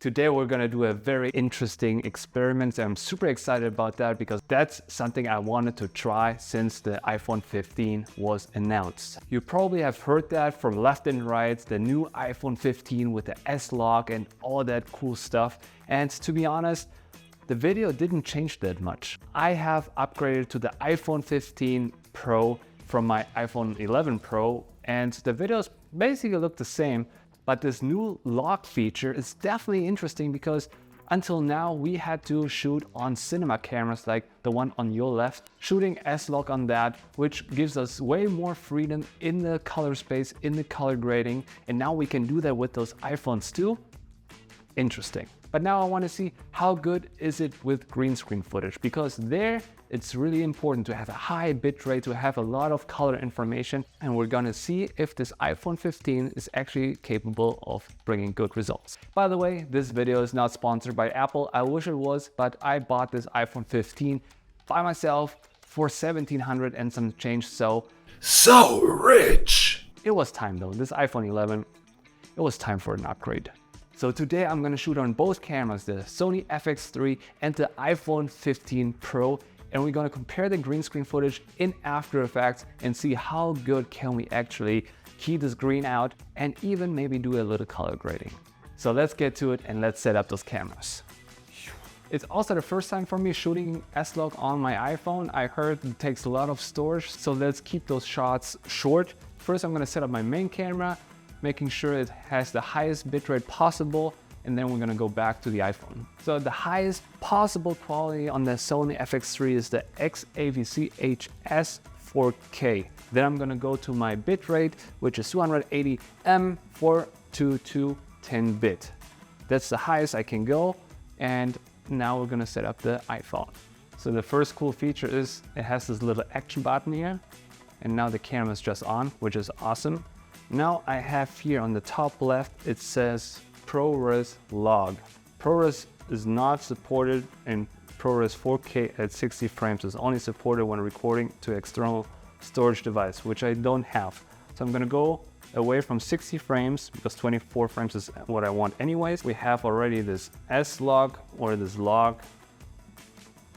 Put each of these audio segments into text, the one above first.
Today we're gonna do a very interesting experiment. I'm super excited about that because that's something I wanted to try since the iPhone 15 was announced. You probably have heard that from left and right, the new iPhone 15 with the S-Log and all that cool stuff. And to be honest, the video didn't change that much. I have upgraded to the iPhone 15 Pro from my iPhone 11 Pro, and the videos basically look the same. But this new log feature is definitely interesting because until now we had to shoot on cinema cameras like the one on your left, shooting S-Log on that, which gives us way more freedom in the color space, in the color grading, and now we can do that with those iPhones too. Interesting. But now I want to see how good is it with green screen footage, because there it's really important to have a high bitrate, to have a lot of color information, and we're gonna see if this iPhone 15 is actually capable of bringing good results. By the way, this video is not sponsored by Apple. I wish it was, but I bought this iPhone 15 by myself for $1,700 and some change, so rich. It was time though. This iPhone 11, it was time for an upgrade. So today I'm gonna shoot on both cameras, the Sony FX3 and the iPhone 15 Pro, and we're gonna compare the green screen footage in After Effects and see how good can we actually key this green out and even maybe do a little color grading. So let's get to it and let's set up those cameras. It's also the first time for me shooting S-Log on my iPhone. I heard it takes a lot of storage, so let's keep those shots short. First I'm gonna set up my main camera, making sure it has the highest bitrate possible, and then we're gonna go back to the iPhone. So the highest possible quality on the Sony FX3 is the XAVC HS 4K. Then I'm gonna go to my bitrate, which is 280 M422 10-bit. That's the highest I can go, and now we're gonna set up the iPhone. So the first cool feature is it has this little action button here, and now the camera is just on, which is awesome. Now I have here on the top left, it says ProRes Log. ProRes is not supported in ProRes 4K at 60 frames. It's only supported when recording to external storage device, which I don't have. So I'm gonna go away from 60 frames because 24 frames is what I want anyways. We have already this S-Log or this log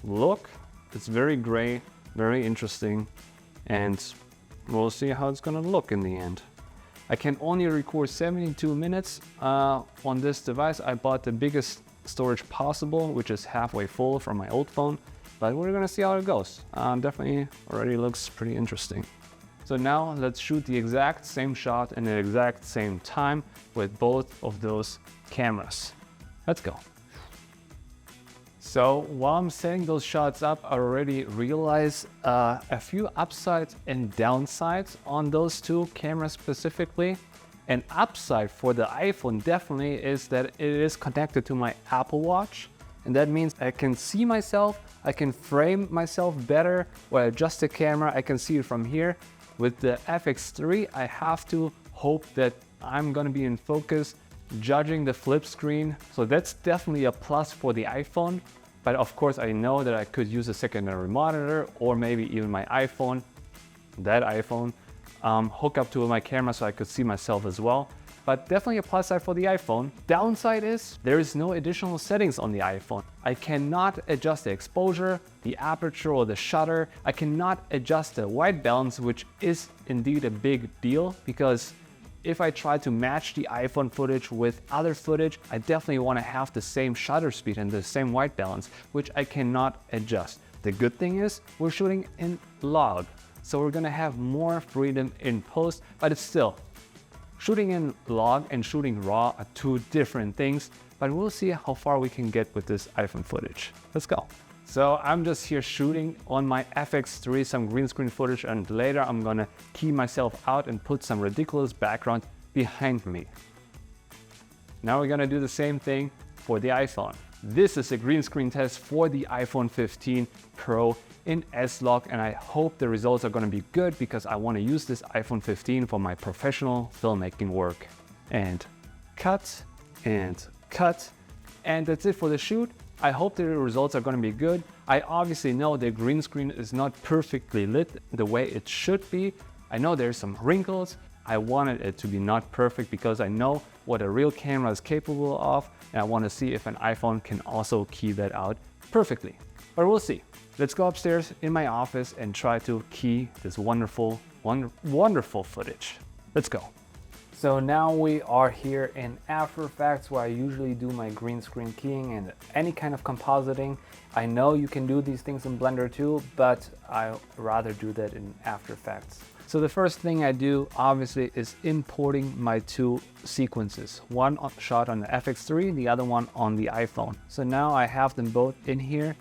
look. It's very gray, very interesting, and we'll see how it's gonna look in the end. I can only record 72 minutes on this device. I bought the biggest storage possible, which is halfway full from my old phone, but we're gonna see how it goes. Definitely already looks pretty interesting. So now let's shoot the exact same shot in the exact same time with both of those cameras. Let's go. So while I'm setting those shots up, I already realized a few upsides and downsides on those two cameras specifically. An upside for the iPhone definitely is that it is connected to my Apple Watch. And that means I can see myself, I can frame myself better, or adjust the camera, I can see it from here. With the FX3, I have to hope that I'm gonna be in focus, judging the flip screen. So that's definitely a plus for the iPhone. But of course I know that I could use a secondary monitor or maybe even my iPhone, hook up to my camera so I could see myself as well. But definitely a plus side for the iPhone. Downside is there is no additional settings on the iPhone. I cannot adjust the exposure, the aperture or the shutter. I cannot adjust the white balance, which is indeed a big deal because if I try to match the iPhone footage with other footage, I definitely want to have the same shutter speed and the same white balance, which I cannot adjust. The good thing is we're shooting in log, so we're gonna have more freedom in post, but it's still, shooting in log and shooting raw are two different things, but we'll see how far we can get with this iPhone footage. Let's go. So I'm just here shooting on my FX3 some green screen footage, and later I'm gonna key myself out and put some ridiculous background behind me. Now we're gonna do the same thing for the iPhone. This is a green screen test for the iPhone 15 Pro in S-Log, and I hope the results are gonna be good because I wanna use this iPhone 15 for my professional filmmaking work. And cut, and cut, and that's it for the shoot. I hope the results are going to be good. I obviously know the green screen is not perfectly lit the way it should be. I know there's some wrinkles. I wanted it to be not perfect because I know what a real camera is capable of, and I want to see if an iPhone can also key that out perfectly. But we'll see. Let's go upstairs in my office and try to key this wonderful footage. Let's go. So now we are here in After Effects, where I usually do my green screen keying and any kind of compositing. I know you can do these things in Blender too, but I rather do that in After Effects. So the first thing I do obviously is importing my two sequences. One shot on the FX3, the other one on the iPhone. So now I have them both in here.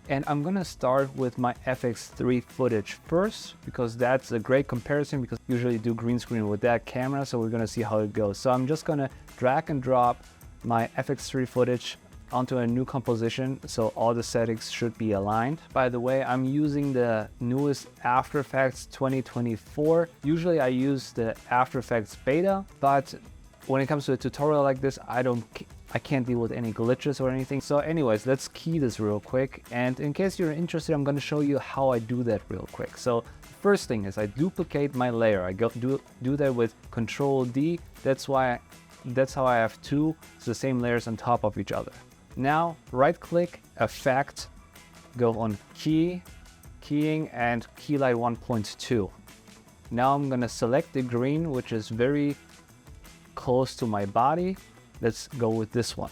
And I'm gonna start with my FX3 footage first, because that's a great comparison, because I usually do green screen with that camera, so we're gonna see how it goes. So I'm just gonna drag and drop my FX3 footage onto a new composition, so all the settings should be aligned. By the way, I'm using the newest After Effects 2024. Usually I use the After Effects beta, but when it comes to a tutorial like this, I can't deal with any glitches or anything. So anyways, let's key this real quick. And in case you're interested, I'm going to show you how I do that real quick. So first thing is I duplicate my layer. I do that with Control D. That's how I have two the same layers on top of each other. Now right click, Effect, go on keying and key light 1.2. Now I'm going to select the green, which is very close to my body. Let's go with this one.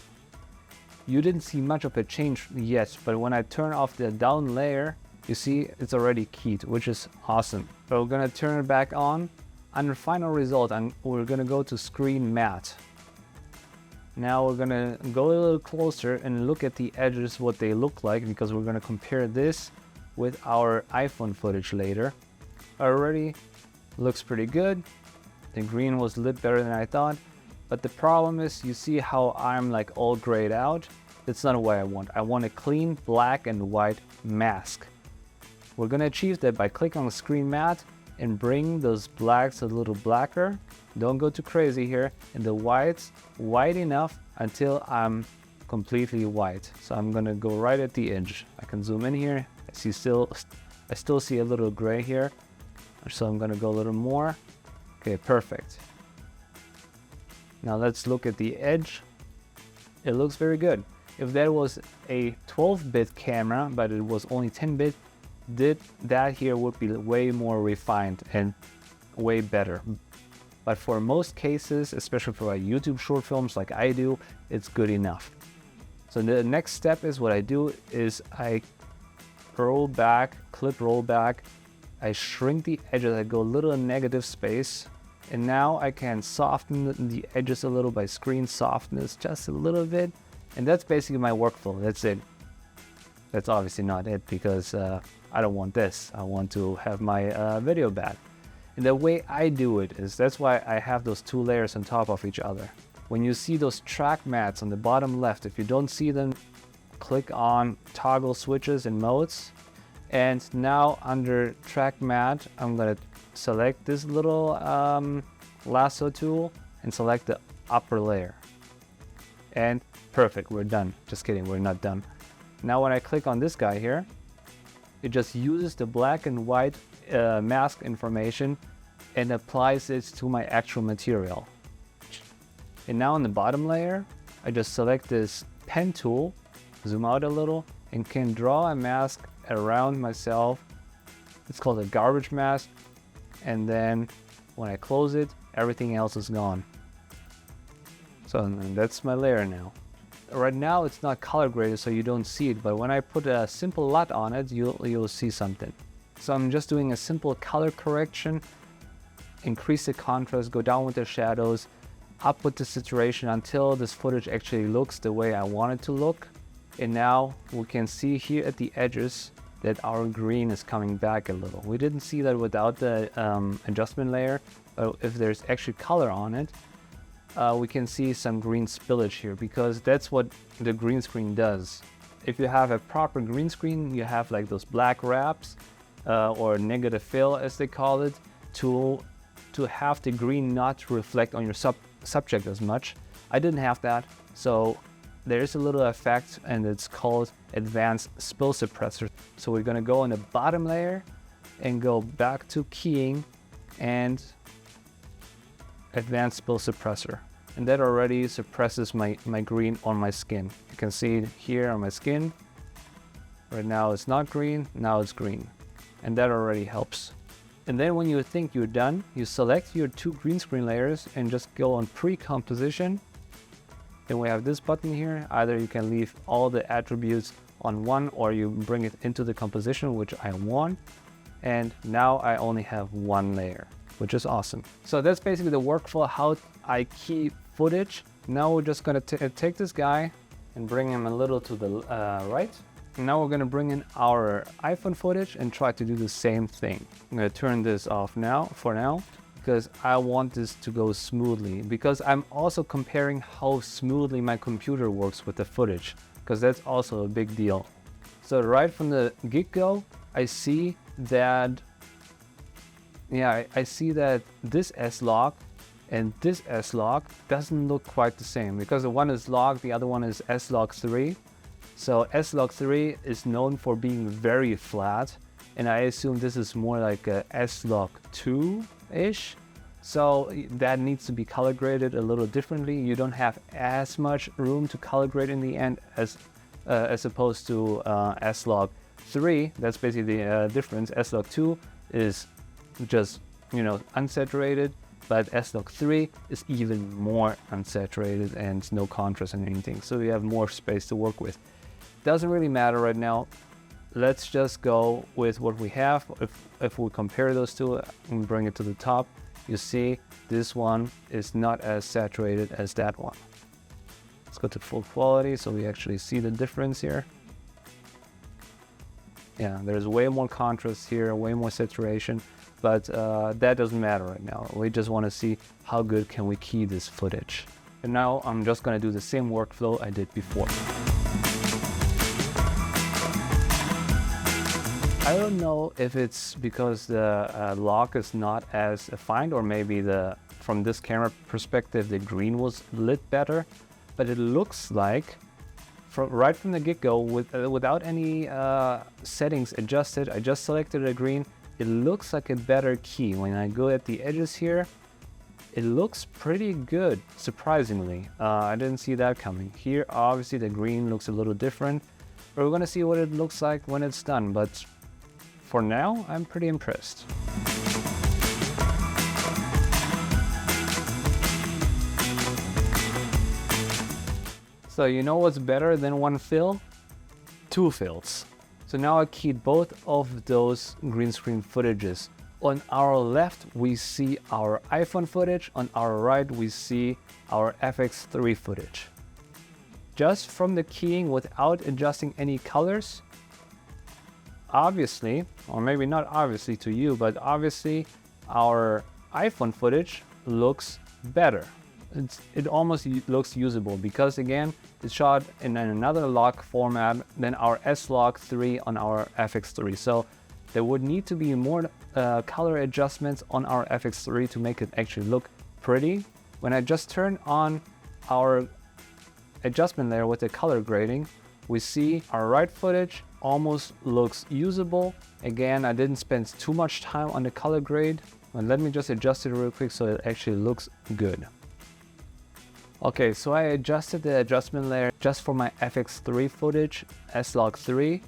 You didn't see much of a change yet, but when I turn off the down layer, you see it's already keyed, which is awesome. So we're gonna turn it back on. Under final result, we're gonna go to screen matte. Now we're gonna go a little closer and look at the edges, what they look like, because we're gonna compare this with our iPhone footage later. Already looks pretty good. The green was lit better than I thought. But the problem is, you see how I'm like all grayed out? That's not what I want. I want a clean black and white mask. We're gonna achieve that by clicking on the screen matte and bring those blacks a little blacker. Don't go too crazy here. And the whites white enough until I'm completely white. So I'm gonna go right at the edge. I can zoom in here. I still see a little gray here. So I'm gonna go a little more. Okay, perfect. Now let's look at the edge. It looks very good. If that was a 12-bit camera, but it was only 10-bit, that here would be way more refined and way better. But for most cases, especially for YouTube short films like I do, it's good enough. So the next step is what I do is I roll back, clip roll back. I shrink the edges, I go a little negative space. And now I can soften the edges a little by screen softness, just a little bit. And that's basically my workflow, that's it. That's obviously not it, because I don't want this. I want to have my video back. And the way I do it is, that's why I have those two layers on top of each other. When you see those track mats on the bottom left, if you don't see them, click on toggle switches and modes. And now under track mat, I'm gonna select this little lasso tool and select the upper layer. And perfect, we're done. Just kidding, we're not done. Now when I click on this guy here, it just uses the black and white mask information and applies it to my actual material. And now on the bottom layer, I just select this pen tool, zoom out a little, and can draw a mask around myself. It's called a garbage mask. And then when I close it, everything else is gone. So that's my layer now. Right now it's not color graded, so you don't see it, but when I put a simple LUT on it, you'll see something. So I'm just doing a simple color correction, increase the contrast, go down with the shadows, up with the saturation until this footage actually looks the way I want it to look. And now we can see here at the edges that our green is coming back a little. We didn't see that without the adjustment layer, but if there's actually color on it, we can see some green spillage here, because that's what the green screen does. If you have a proper green screen, you have like those black wraps or negative fill as they call it, to have the green not reflect on your subject as much. I didn't have that, so there's a little effect, and it's called advanced spill suppressor. So we're gonna go on the bottom layer and go back to keying and advanced spill suppressor. and that already suppresses my green on my skin. You can see it here on my skin. Right now it's not green, now it's green, and that already helps. And then when you think you're done, you select your 2 green screen layers and just go on pre-composition. Then we have this button here. Either you can leave all the attributes on one, or you bring it into the composition, which I want. And now I only have 1 layer, which is awesome. So that's basically the workflow, how I key footage. Now we're just gonna take this guy and bring him a little to the right. Now we're gonna bring in our iPhone footage and try to do the same thing. I'm gonna turn this off for now, because I want this to go smoothly, because I'm also comparing how smoothly my computer works with the footage, because that's also a big deal. So right from the get-go, I see that, I see that this S-Log and this S-Log doesn't look quite the same, because the one is log, the other one is S-Log3. So S-Log3 is known for being very flat, and I assume this is more like a S-Log2-ish. So that needs to be color graded a little differently. You don't have as much room to color grade in the end as opposed to S-Log3. That's basically the difference. S-Log2 is just, unsaturated, but S-Log3 is even more unsaturated and no contrast and anything. So you have more space to work with. Doesn't really matter right now. Let's just go with what we have. If we compare those two and bring it to the top, you see this one is not as saturated as that one. Let's go to full quality so we actually see the difference here. Yeah, there's way more contrast here, way more saturation, but that doesn't matter right now. We just want to see how good can we key this footage. And now I'm just going to do the same workflow I did before. I don't know if it's because the log is not as defined, or maybe from this camera perspective the green was lit better, but it looks like right from the get-go, without any settings adjusted, I just selected a green. It looks like a better key. When I go at the edges here, it looks pretty good, surprisingly. I didn't see that coming. Here obviously the green looks a little different, but we're gonna see what it looks like when it's done. But for now, I'm pretty impressed. So you know what's better than one fill? 2 fills. So now I keyed both of those green screen footages. On our left, we see our iPhone footage. On our right, we see our FX3 footage. Just from the keying without adjusting any colors, obviously, or maybe not obviously to you, but obviously our iPhone footage looks better. It almost looks usable, because again, it's shot in another log format than our S-Log3 on our FX3. So there would need to be more color adjustments on our FX3 to make it actually look pretty. When I just turn on our adjustment layer with the color grading, we see our right footage almost looks usable. Again, I didn't spend too much time on the color grade, but let me just adjust it real quick so it actually looks good. Okay, so I adjusted the adjustment layer just for my FX3 footage, S-Log3.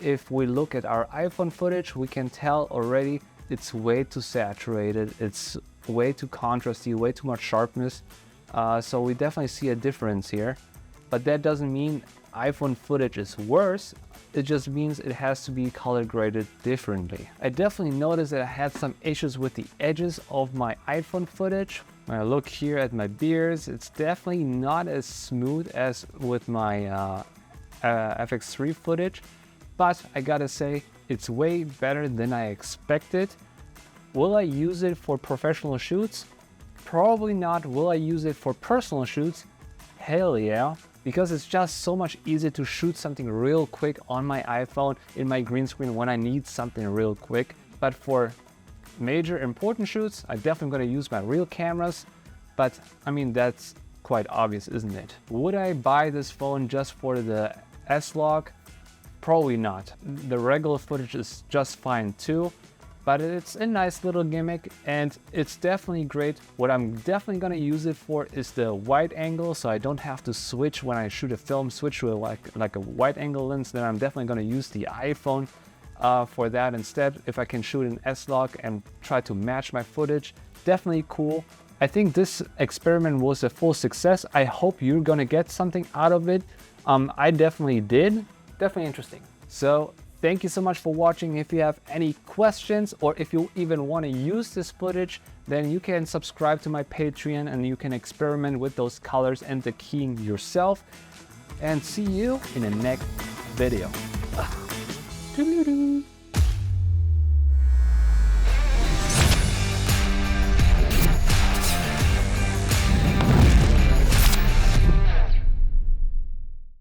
If we look at our iPhone footage, we can tell already it's way too saturated, it's way too contrasty, way too much sharpness. So we definitely see a difference here, but that doesn't mean iPhone footage is worse. It just means it has to be color graded differently. I definitely noticed that I had some issues with the edges of my iPhone footage. When I look here at my beards, it's definitely not as smooth as with my FX3 footage, but I gotta say, it's way better than I expected. Will I use it for professional shoots? Probably not. Will I use it for personal shoots? Hell yeah. Because it's just so much easier to shoot something real quick on my iPhone in my green screen when I need something real quick. But for major important shoots, I'm definitely going to use my real cameras. But I mean, that's quite obvious, isn't it? Would I buy this phone just for the S-Log? Probably not. The regular footage is just fine too. but it's a nice little gimmick and it's definitely great. What I'm definitely gonna use it for is the wide angle, so I don't have to switch when I shoot a film, switch to like a wide angle lens. Then I'm definitely gonna use the iPhone for that instead. If I can shoot an S-Log and try to match my footage, definitely cool. I think this experiment was a full success. I hope you're gonna get something out of it. I definitely did. Definitely interesting. So thank you so much for watching. If you have any questions or if you even want to use this footage, then you can subscribe to my Patreon and you can experiment with those colors and the keying yourself. And see you in the next video.